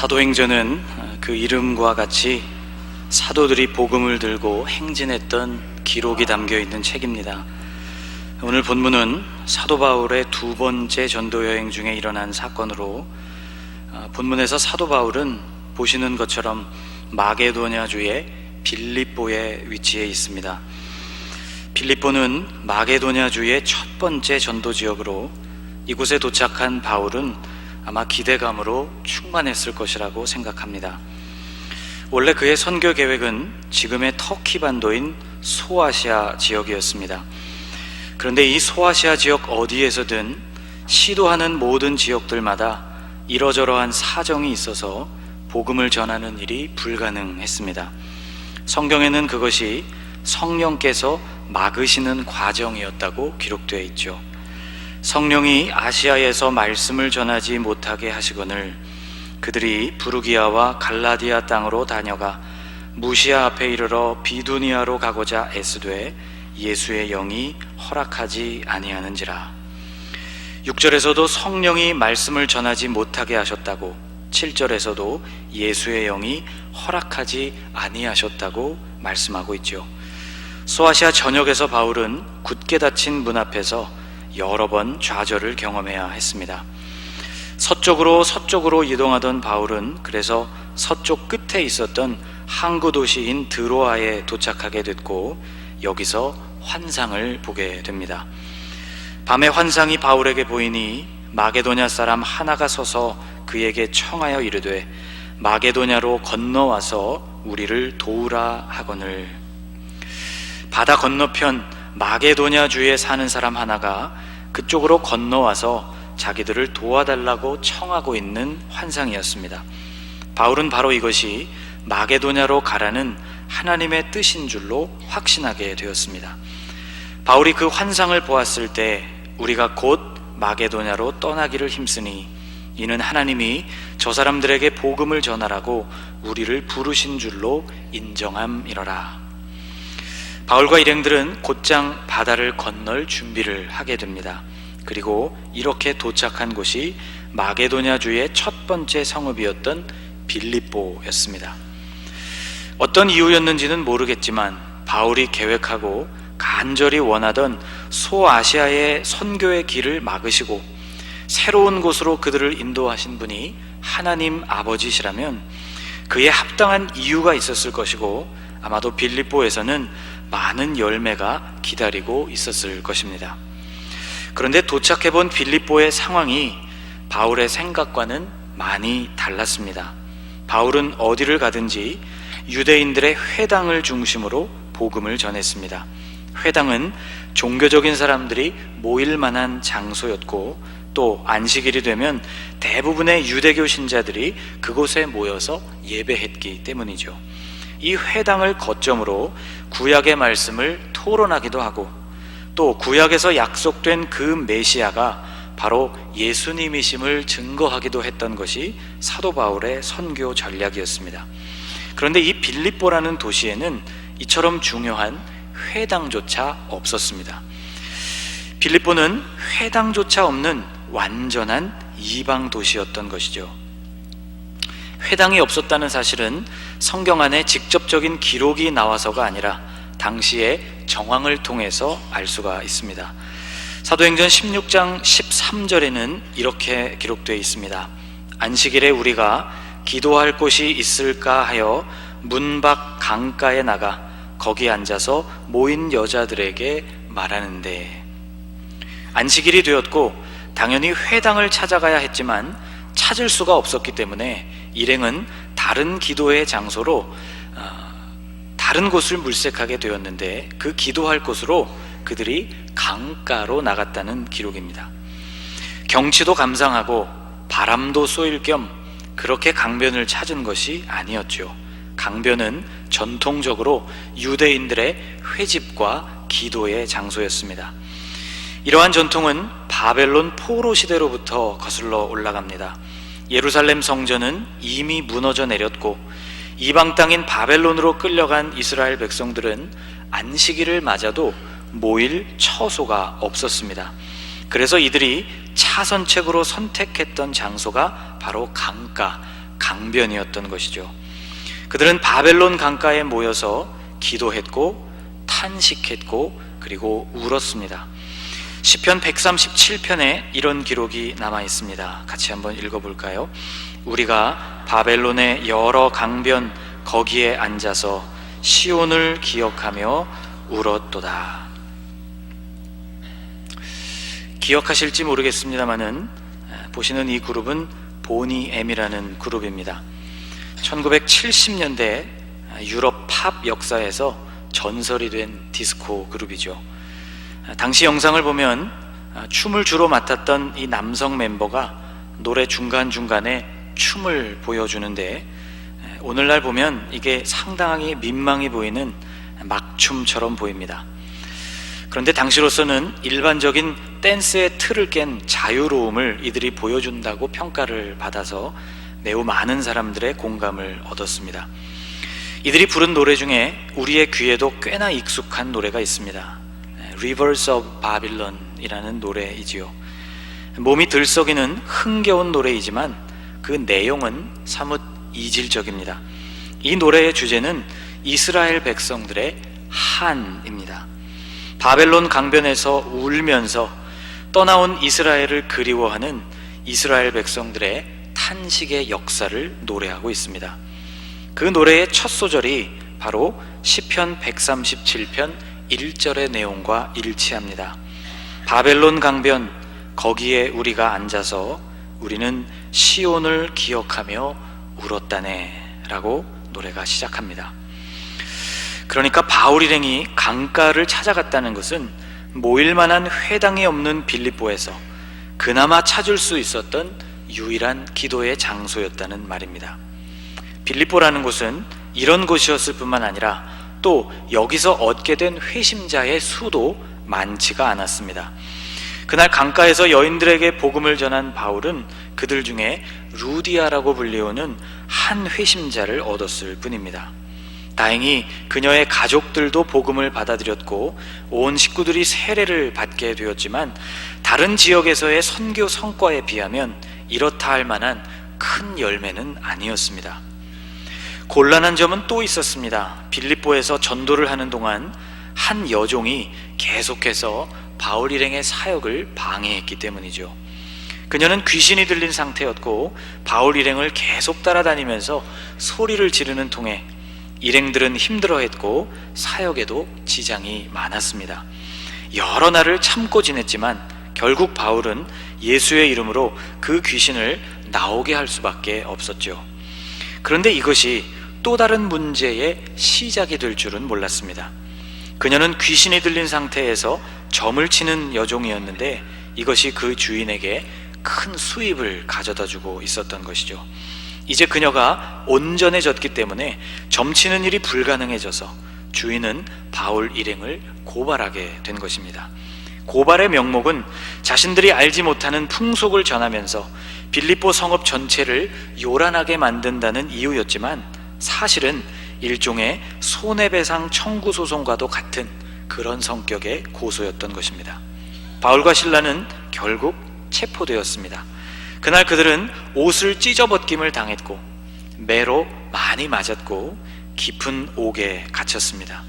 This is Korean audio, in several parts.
사도행전은 그 이름과 같이 사도들이 복음을 들고 행진했던 기록이 담겨 있는 책입니다. 오늘 본문은 사도 바울의 두 번째 전도 여행 중에 일어난 사건으로, 본문에서 사도 바울은 보시는 것처럼 마게도냐주의 빌립보에 위치해 있습니다. 빌립보는 마게도냐주의 첫 번째 전도 지역으로, 이곳에 도착한 바울은 아마 기대감으로 충만했을 것이라고 생각합니다. 원래 그의 선교 계획은 지금의 터키 반도인 소아시아 지역이었습니다. 그런데 이 소아시아 지역 어디에서든 시도하는 모든 지역들마다 이러저러한 사정이 있어서 복음을 전하는 일이 불가능했습니다. 성경에는 그것이 성령께서 막으시는 과정이었다고 기록되어 있죠. 성령이 아시아에서 말씀을 전하지 못하게 하시거늘 그들이 부르기아와 갈라디아 땅으로 다녀가 무시아 앞에 이르러 비두니아로 가고자 애쓰되 예수의 영이 허락하지 아니하는지라. 6절에서도 성령이 말씀을 전하지 못하게 하셨다고, 7절에서도 예수의 영이 허락하지 아니하셨다고 말씀하고 있죠. 소아시아 전역에서 바울은 굳게 닫힌 문 앞에서 여러 번 좌절을 경험해야 했습니다. 서쪽으로 이동하던 바울은 그래서 서쪽 끝에 있었던 항구 도시인 드로아에 도착하게 됐고, 여기서 환상을 보게 됩니다. 밤에 환상이 바울에게 보이니 마게도냐 사람 하나가 서서 그에게 청하여 이르되 마게도냐로 건너와서 우리를 도우라 하거늘. 바다 건너편 마게도냐 주에 사는 사람 하나가 그쪽으로 건너와서 자기들을 도와달라고 청하고 있는 환상이었습니다. 바울은 바로 이것이 마게도냐로 가라는 하나님의 뜻인 줄로 확신하게 되었습니다. 바울이 그 환상을 보았을 때 우리가 곧 마게도냐로 떠나기를 힘쓰니 이는 하나님이 저 사람들에게 복음을 전하라고 우리를 부르신 줄로 인정함이러라. 바울과 일행들은 곧장 바다를 건널 준비를 하게 됩니다. 그리고 이렇게 도착한 곳이 마게도냐주의 첫 번째 성읍이었던 빌립보였습니다. 어떤 이유였는지는 모르겠지만 바울이 계획하고 간절히 원하던 소아시아의 선교의 길을 막으시고 새로운 곳으로 그들을 인도하신 분이 하나님 아버지시라면 그에 합당한 이유가 있었을 것이고, 아마도 빌립보에서는 많은 열매가 기다리고 있었을 것입니다. 그런데 도착해본 빌립보의 상황이 바울의 생각과는 많이 달랐습니다. 바울은 어디를 가든지 유대인들의 회당을 중심으로 복음을 전했습니다. 회당은 종교적인 사람들이 모일 만한 장소였고, 또 안식일이 되면 대부분의 유대교 신자들이 그곳에 모여서 예배했기 때문이죠. 이 회당을 거점으로 구약의 말씀을 토론하기도 하고, 또 구약에서 약속된 그 메시아가 바로 예수님이심을 증거하기도 했던 것이 사도 바울의 선교 전략이었습니다. 그런데 이 빌립보라는 도시에는 이처럼 중요한 회당조차 없었습니다. 빌립보는 회당조차 없는 완전한 이방 도시였던 것이죠. 회당이 없었다는 사실은 성경 안에 직접적인 기록이 나와서가 아니라 당시의 정황을 통해서 알 수가 있습니다. 사도행전 16장 13절에는 이렇게 기록되어 있습니다. 안식일에 우리가 기도할 곳이 있을까 하여 문 밖 강가에 나가 거기 앉아서 모인 여자들에게 말하는데, 안식일이 되었고 당연히 회당을 찾아가야 했지만 찾을 수가 없었기 때문에 일행은 다른 기도의 장소로 다른 곳을 물색하게 되었는데, 그 기도할 곳으로 그들이 강가로 나갔다는 기록입니다. 경치도 감상하고 바람도 쏘일 겸 그렇게 강변을 찾은 것이 아니었죠. 강변은 전통적으로 유대인들의 회집과 기도의 장소였습니다. 이러한 전통은 바벨론 포로 시대로부터 거슬러 올라갑니다. 예루살렘 성전은 이미 무너져 내렸고 이방 땅인 바벨론으로 끌려간 이스라엘 백성들은 안식일을 맞아도 모일 처소가 없었습니다. 그래서 이들이 차선책으로 선택했던 장소가 바로 강변이었던 것이죠. 그들은 바벨론 강가에 모여서 기도했고 탄식했고 그리고 울었습니다. 시편 137편에 이런 기록이 남아 있습니다. 같이 한번 읽어볼까요? 우리가 바벨론의 여러 강변 거기에 앉아서 시온을 기억하며 울었도다. 기억하실지 모르겠습니다만은 보시는 이 그룹은 보니 M이라는 그룹입니다. 1970년대 유럽 팝 역사에서 전설이 된 디스코 그룹이죠. 당시 영상을 보면 춤을 주로 맡았던 이 남성 멤버가 노래 중간중간에 춤을 보여주는데, 오늘날 보면 이게 상당히 민망해 보이는 막춤처럼 보입니다. 그런데 당시로서는 일반적인 댄스의 틀을 깬 자유로움을 이들이 보여준다고 평가를 받아서 매우 많은 사람들의 공감을 얻었습니다. 이들이 부른 노래 중에 우리의 귀에도 꽤나 익숙한 노래가 있습니다. Rivers of Babylon 이라는 노래이지요. 몸이 들썩이는 흥겨운 노래이지만 그 내용은 사뭇 이질적입니다. 이 노래의 주제는 이스라엘 백성들의 한입니다. 바벨론 강변에서 울면서 떠나온 이스라엘을 그리워하는 이스라엘 백성들의 탄식의 역사를 노래하고 있습니다. 그 노래의 첫 소절이 바로 시편 137편 1절의 내용과 일치합니다. 바벨론 강변 거기에 우리가 앉아서 우리는 시온을 기억하며 울었다네 라고 노래가 시작합니다. 그러니까 바울 일행이 강가를 찾아갔다는 것은 모일 만한 회당이 없는 빌립보에서 그나마 찾을 수 있었던 유일한 기도의 장소였다는 말입니다. 빌립보라는 곳은 이런 곳이었을 뿐만 아니라 또 여기서 얻게 된 회심자의 수도 많지가 않았습니다. 그날 강가에서 여인들에게 복음을 전한 바울은 그들 중에 루디아라고 불리우는 한 회심자를 얻었을 뿐입니다. 다행히 그녀의 가족들도 복음을 받아들였고 온 식구들이 세례를 받게 되었지만 다른 지역에서의 선교 성과에 비하면 이렇다 할 만한 큰 열매는 아니었습니다. 곤란한 점은 또 있었습니다. 빌립보에서 전도를 하는 동안 한 여종이 계속해서 바울 일행의 사역을 방해했기 때문이죠. 그녀는 귀신이 들린 상태였고 바울 일행을 계속 따라다니면서 소리를 지르는 통에 일행들은 힘들어했고 사역에도 지장이 많았습니다. 여러 날을 참고 지냈지만 결국 바울은 예수의 이름으로 그 귀신을 나오게 할 수밖에 없었죠. 그런데 이것이 또 다른 문제의 시작이 될 줄은 몰랐습니다. 그녀는 귀신이 들린 상태에서 점을 치는 여종이었는데 이것이 그 주인에게 큰 수입을 가져다 주고 있었던 것이죠. 이제 그녀가 온전해졌기 때문에 점치는 일이 불가능해져서 주인은 바울 일행을 고발하게 된 것입니다. 고발의 명목은 자신들이 알지 못하는 풍속을 전하면서 빌립보 성읍 전체를 요란하게 만든다는 이유였지만 사실은 일종의 손해배상 청구 소송과도 같은 그런 성격의 고소였던 것입니다. 바울과 실라는 결국 체포되었습니다. 그날 그들은 옷을 찢어벗김을 당했고 매로 많이 맞았고 깊은 옥에 갇혔습니다.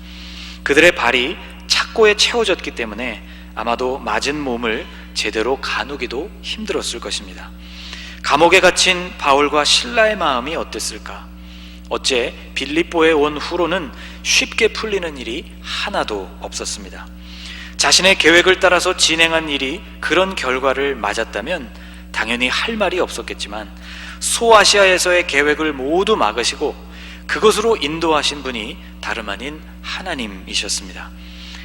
그들의 발이 착고에 채워졌기 때문에 아마도 맞은 몸을 제대로 가누기도 힘들었을 것입니다. 감옥에 갇힌 바울과 실라의 마음이 어땠을까? 어째 빌립보에 온 후로는 쉽게 풀리는 일이 하나도 없었습니다. 자신의 계획을 따라서 진행한 일이 그런 결과를 맞았다면 당연히 할 말이 없었겠지만 소아시아에서의 계획을 모두 막으시고 그것으로 인도하신 분이 다름 아닌 하나님이셨습니다.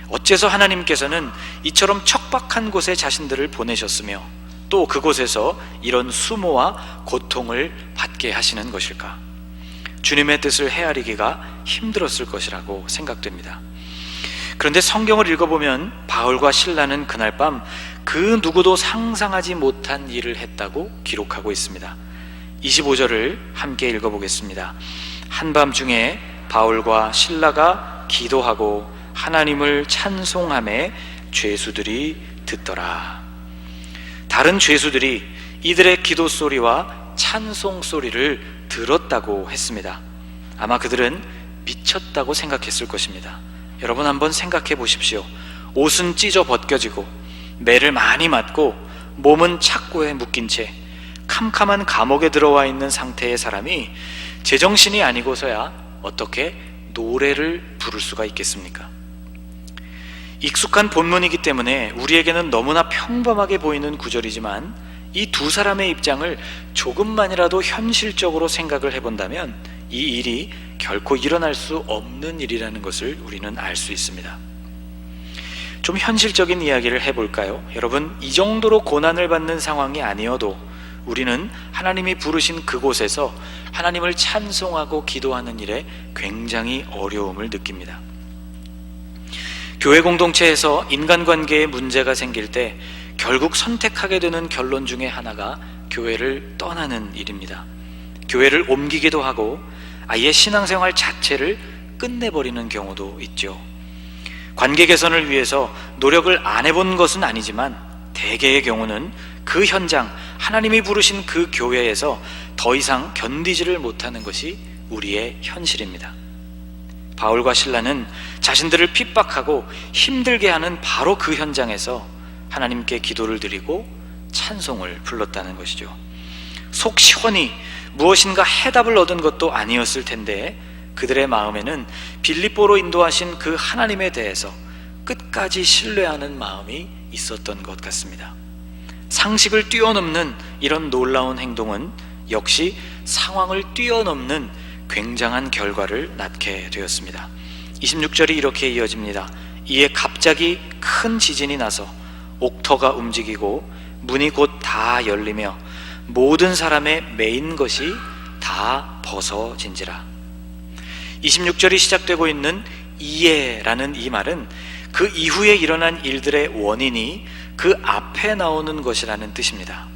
어째서 하나님께서는 이처럼 척박한 곳에 자신들을 보내셨으며 또 그곳에서 이런 수모와 고통을 받게 하시는 것일까? 주님의 뜻을 헤아리기가 힘들었을 것이라고 생각됩니다. 그런데 성경을 읽어보면 바울과 실라는 그날 밤 그 누구도 상상하지 못한 일을 했다고 기록하고 있습니다. 25절을 함께 읽어보겠습니다. 한밤중에 바울과 실라가 기도하고 하나님을 찬송하매 죄수들이 듣더라. 다른 죄수들이 이들의 기도 소리와 찬송 소리를 들었다고 했습니다. 아마 그들은 미쳤다고 생각했을 것입니다. 여러분 한번 생각해 보십시오. 옷은 찢어 벗겨지고 매를 많이 맞고 몸은 착고에 묶인 채 캄캄한 감옥에 들어와 있는 상태의 사람이 제정신이 아니고서야 어떻게 노래를 부를 수가 있겠습니까? 익숙한 본문이기 때문에 우리에게는 너무나 평범하게 보이는 구절이지만 이 두 사람의 입장을 조금만이라도 현실적으로 생각을 해본다면 이 일이 결코 일어날 수 없는 일이라는 것을 우리는 알 수 있습니다. 좀 현실적인 이야기를 해볼까요? 여러분, 이 정도로 고난을 받는 상황이 아니어도 우리는 하나님이 부르신 그곳에서 하나님을 찬송하고 기도하는 일에 굉장히 어려움을 느낍니다. 교회 공동체에서 인간관계에 문제가 생길 때 결국 선택하게 되는 결론 중에 하나가 교회를 떠나는 일입니다. 교회를 옮기기도 하고 아예 신앙생활 자체를 끝내버리는 경우도 있죠. 관계 개선을 위해서 노력을 안 해본 것은 아니지만 대개의 경우는 그 현장, 하나님이 부르신 그 교회에서 더 이상 견디지를 못하는 것이 우리의 현실입니다. 바울과 실라는 자신들을 핍박하고 힘들게 하는 바로 그 현장에서 하나님께 기도를 드리고 찬송을 불렀다는 것이죠. 속 시원히 무엇인가 해답을 얻은 것도 아니었을 텐데 그들의 마음에는 빌립보로 인도하신 그 하나님에 대해서 끝까지 신뢰하는 마음이 있었던 것 같습니다. 상식을 뛰어넘는 이런 놀라운 행동은 역시 상황을 뛰어넘는 굉장한 결과를 낳게 되었습니다. 26절이 이렇게 이어집니다. 이에 갑자기 큰 지진이 나서 옥터가 움직이고 문이 곧 다 열리며 모든 사람의 매인 것이 다 벗어진지라. 26절이 시작되고 있는 이에라는 이 말은 그 이후에 일어난 일들의 원인이 그 앞에 나오는 것이라는 뜻입니다.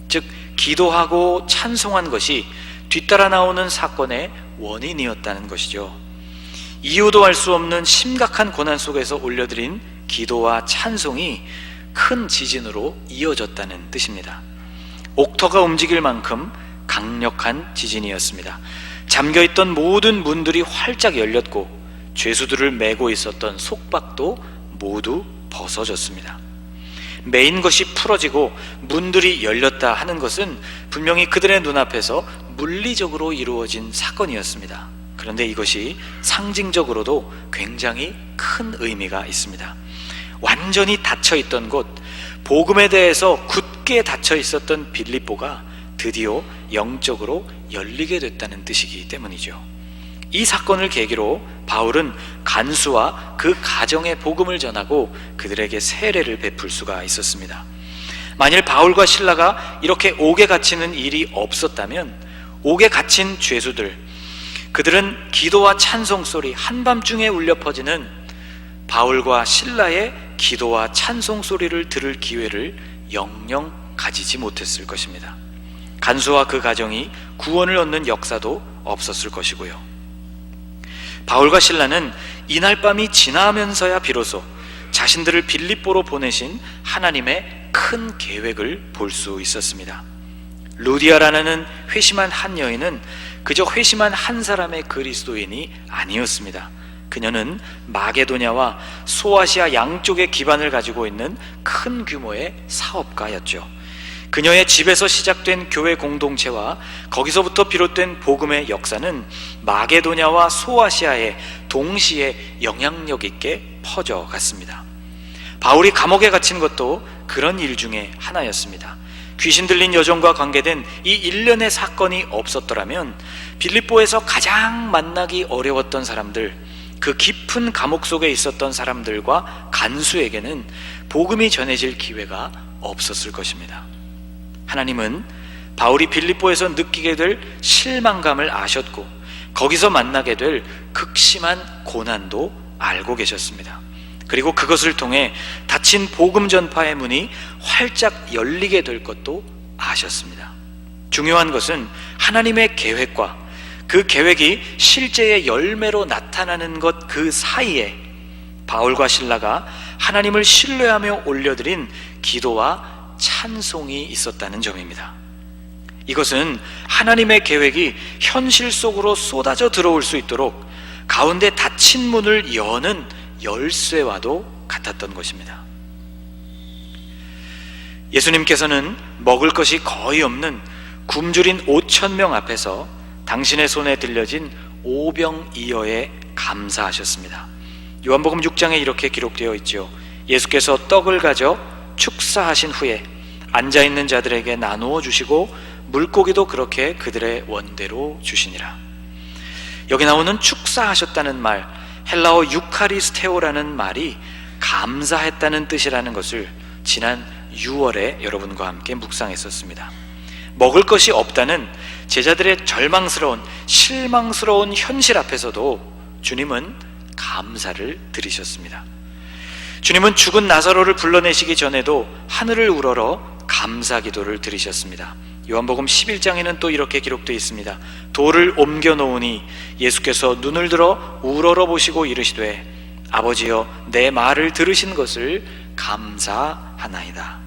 즉 기도하고 찬송한 것이 뒤따라 나오는 사건의 원인이었다는 것이죠. 이유도 알 수 없는 심각한 고난 속에서 올려드린 기도와 찬송이 큰 지진으로 이어졌다는 뜻입니다. 옥터가 움직일 만큼 강력한 지진이었습니다. 잠겨있던 모든 문들이 활짝 열렸고 죄수들을 메고 있었던 속박도 모두 벗어졌습니다. 매인 것이 풀어지고 문들이 열렸다 하는 것은 분명히 그들의 눈앞에서 물리적으로 이루어진 사건이었습니다. 그런데 이것이 상징적으로도 굉장히 큰 의미가 있습니다. 완전히 닫혀있던 곳, 복음에 대해서 굳게 닫혀있었던 빌립보가 드디어 영적으로 열리게 됐다는 뜻이기 때문이죠. 이 사건을 계기로 바울은 간수와 그 가정의 복음을 전하고 그들에게 세례를 베풀 수가 있었습니다. 만일 바울과 실라가 이렇게 옥에 갇히는 일이 없었다면 옥에 갇힌 죄수들, 그들은 기도와 찬송 소리, 한밤중에 울려 퍼지는 바울과 실라의 기도와 찬송 소리를 들을 기회를 영영 가지지 못했을 것입니다. 간수와 그 가정이 구원을 얻는 역사도 없었을 것이고요. 바울과 실라는 이날 밤이 지나면서야 비로소 자신들을 빌립보로 보내신 하나님의 큰 계획을 볼 수 있었습니다. 루디아라는 회심한 한 여인은 그저 회심한 한 사람의 그리스도인이 아니었습니다. 그녀는 마게도냐와 소아시아 양쪽의 기반을 가지고 있는 큰 규모의 사업가였죠. 그녀의 집에서 시작된 교회 공동체와 거기서부터 비롯된 복음의 역사는 마게도냐와 소아시아에 동시에 영향력 있게 퍼져갔습니다. 바울이 감옥에 갇힌 것도 그런 일 중에 하나였습니다. 귀신 들린 여종과 관계된 이 일련의 사건이 없었더라면 빌립보에서 가장 만나기 어려웠던 사람들, 그 깊은 감옥 속에 있었던 사람들과 간수에게는 복음이 전해질 기회가 없었을 것입니다. 하나님은 바울이 빌립보에서 느끼게 될 실망감을 아셨고 거기서 만나게 될 극심한 고난도 알고 계셨습니다. 그리고 그것을 통해 닫힌 복음 전파의 문이 활짝 열리게 될 것도 아셨습니다. 중요한 것은 하나님의 계획과 그 계획이 실제의 열매로 나타나는 것 그 사이에 바울과 실라가 하나님을 신뢰하며 올려드린 기도와 찬송이 있었다는 점입니다. 이것은 하나님의 계획이 현실 속으로 쏟아져 들어올 수 있도록 가운데 닫힌 문을 여는 열쇠와도 같았던 것입니다. 예수님께서는 먹을 것이 거의 없는 굶주린 5,000명 앞에서 당신의 손에 들려진 오병이어에 감사하셨습니다. 요한복음 6장에 이렇게 기록되어 있죠. 예수께서 떡을 가져 축사하신 후에 앉아있는 자들에게 나누어 주시고 물고기도 그렇게 그들의 원대로 주시니라. 여기 나오는 축사하셨다는 말, 헬라어 유카리스테오라는 말이 감사했다는 뜻이라는 것을 지난 6월에 여러분과 함께 묵상했었습니다. 먹을 것이 없다는 제자들의 절망스러운, 실망스러운 현실 앞에서도 주님은 감사를 드리셨습니다. 주님은 죽은 나사로를 불러내시기 전에도 하늘을 우러러 감사 기도를 드리셨습니다. 요한복음 11장에는 또 이렇게 기록되어 있습니다. 돌을 옮겨 놓으니 예수께서 눈을 들어 우러러 보시고 이르시되 아버지여 내 말을 들으신 것을 감사하나이다.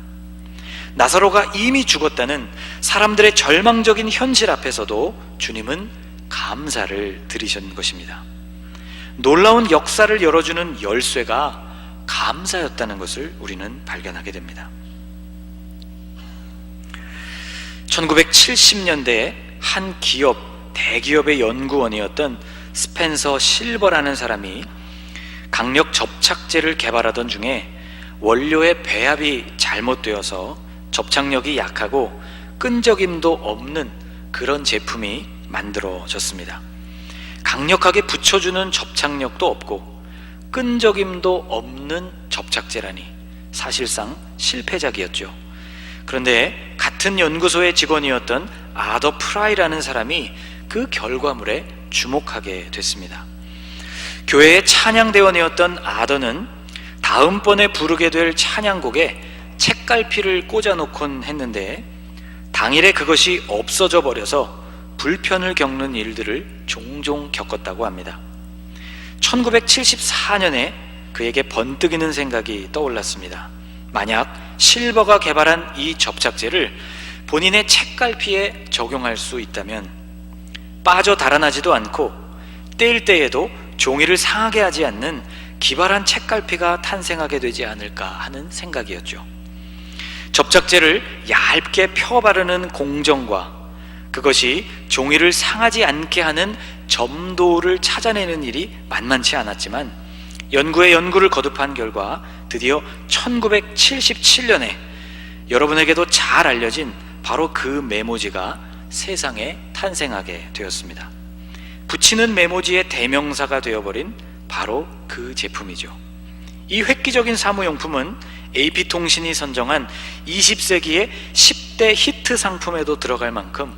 나사로가 이미 죽었다는 사람들의 절망적인 현실 앞에서도 주님은 감사를 드리신 것입니다. 놀라운 역사를 열어주는 열쇠가 감사였다는 것을 우리는 발견하게 됩니다. 1970년대에 한 대기업의 연구원이었던 스펜서 실버라는 사람이 강력 접착제를 개발하던 중에 원료의 배합이 잘못되어서 접착력이 약하고 끈적임도 없는 그런 제품이 만들어졌습니다. 강력하게 붙여주는 접착력도 없고 끈적임도 없는 접착제라니 사실상 실패작이었죠. 그런데 같은 연구소의 직원이었던 아더 프라이라는 사람이 그 결과물에 주목하게 됐습니다. 교회의 찬양대원이었던 아더는 다음번에 부르게 될 찬양곡에 책갈피를 꽂아놓곤 했는데 당일에 그것이 없어져 버려서 불편을 겪는 일들을 종종 겪었다고 합니다. 1974년에 그에게 번뜩이는 생각이 떠올랐습니다. 만약 실버가 개발한 이 접착제를 본인의 책갈피에 적용할 수 있다면 빠져 달아나지도 않고 떼일 때에도 종이를 상하게 하지 않는 기발한 책갈피가 탄생하게 되지 않을까 하는 생각이었죠. 접착제를 얇게 펴 바르는 공정과 그것이 종이를 상하지 않게 하는 점도를 찾아내는 일이 만만치 않았지만 연구에 연구를 거듭한 결과 드디어 1977년에 여러분에게도 잘 알려진 바로 그 메모지가 세상에 탄생하게 되었습니다. 붙이는 메모지의 대명사가 되어버린 바로 그 제품이죠. 이 획기적인 사무용품은 AP통신이 선정한 20세기의 10대 히트 상품에도 들어갈 만큼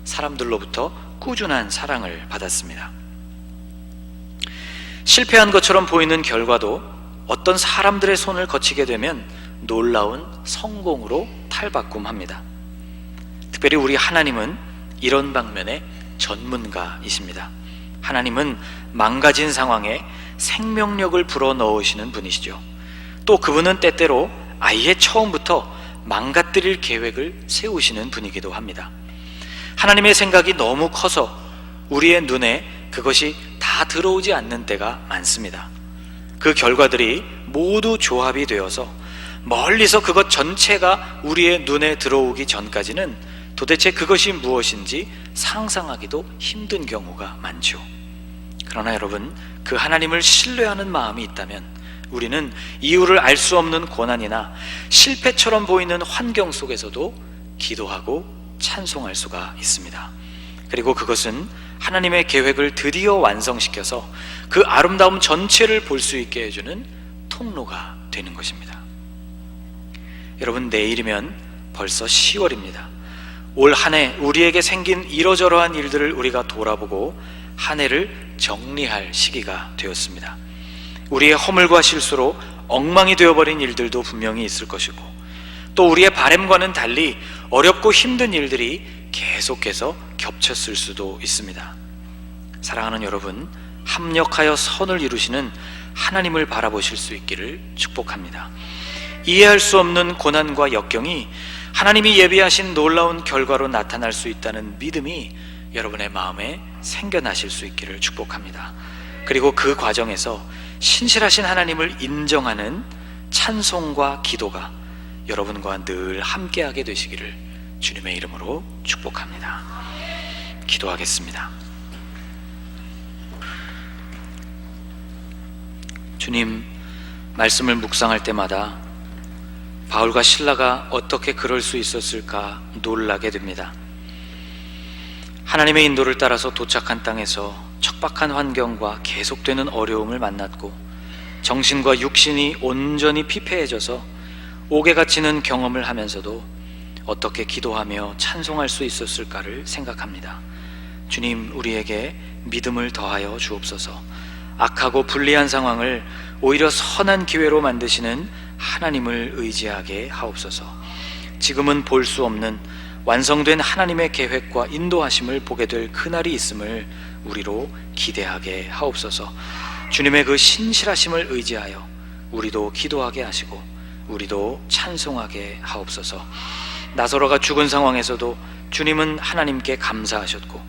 사람들로부터 꾸준한 사랑을 받았습니다. 실패한 것처럼 보이는 결과도 어떤 사람들의 손을 거치게 되면 놀라운 성공으로 탈바꿈합니다. 특별히 우리 하나님은 이런 방면의 전문가이십니다. 하나님은 망가진 상황에 생명력을 불어넣으시는 분이시죠. 또 그분은 때때로 아예 처음부터 망가뜨릴 계획을 세우시는 분이기도 합니다. 하나님의 생각이 너무 커서 우리의 눈에 그것이 다 들어오지 않는 때가 많습니다. 그 결과들이 모두 조합이 되어서 멀리서 그것 전체가 우리의 눈에 들어오기 전까지는 도대체 그것이 무엇인지 상상하기도 힘든 경우가 많죠. 그러나 여러분, 그 하나님을 신뢰하는 마음이 있다면 우리는 이유를 알 수 없는 고난이나 실패처럼 보이는 환경 속에서도 기도하고 찬송할 수가 있습니다. 그리고 그것은 하나님의 계획을 드디어 완성시켜서 그 아름다움 전체를 볼 수 있게 해주는 통로가 되는 것입니다. 여러분, 내일이면 벌써 10월입니다. 올 한 해 우리에게 생긴 이러저러한 일들을 우리가 돌아보고 한 해를 정리할 시기가 되었습니다. 우리의 허물과 실수로 엉망이 되어버린 일들도 분명히 있을 것이고, 또 우리의 바람과는 달리 어렵고 힘든 일들이 계속해서 겹쳤을 수도 있습니다. 사랑하는 여러분, 합력하여 선을 이루시는 하나님을 바라보실 수 있기를 축복합니다. 이해할 수 없는 고난과 역경이 하나님이 예비하신 놀라운 결과로 나타날 수 있다는 믿음이 여러분의 마음에 생겨나실 수 있기를 축복합니다. 그리고 그 과정에서 신실하신 하나님을 인정하는 찬송과 기도가 여러분과 늘 함께하게 되시기를 주님의 이름으로 축복합니다. 기도하겠습니다. 주님, 말씀을 묵상할 때마다 바울과 실라가 어떻게 그럴 수 있었을까 놀라게 됩니다. 하나님의 인도를 따라서 도착한 땅에서 척박한 환경과 계속되는 어려움을 만났고 정신과 육신이 온전히 피폐해져서 옥에 갇히는 경험을 하면서도 어떻게 기도하며 찬송할 수 있었을까를 생각합니다. 주님, 우리에게 믿음을 더하여 주옵소서. 악하고 불리한 상황을 오히려 선한 기회로 만드시는 하나님을 의지하게 하옵소서. 지금은 볼 수 없는 완성된 하나님의 계획과 인도하심을 보게 될 그날이 있음을 우리로 기대하게 하옵소서. 주님의 그 신실하심을 의지하여 우리도 기도하게 하시고 우리도 찬송하게 하옵소서. 나사로가 죽은 상황에서도 주님은 하나님께 감사하셨고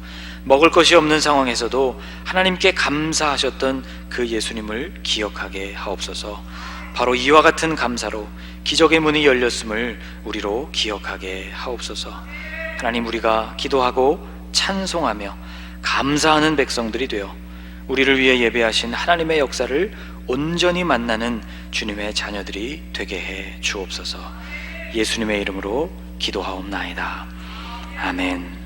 먹을 것이 없는 상황에서도 하나님께 감사하셨던 그 예수님을 기억하게 하옵소서. 바로 이와 같은 감사로 기적의 문이 열렸음을 우리로 기억하게 하옵소서. 하나님, 우리가 기도하고 찬송하며 감사하는 백성들이 되어 우리를 위해 예배하신 하나님의 역사를 온전히 만나는 주님의 자녀들이 되게 해 주옵소서. 예수님의 이름으로 기도하옵나이다. 아멘.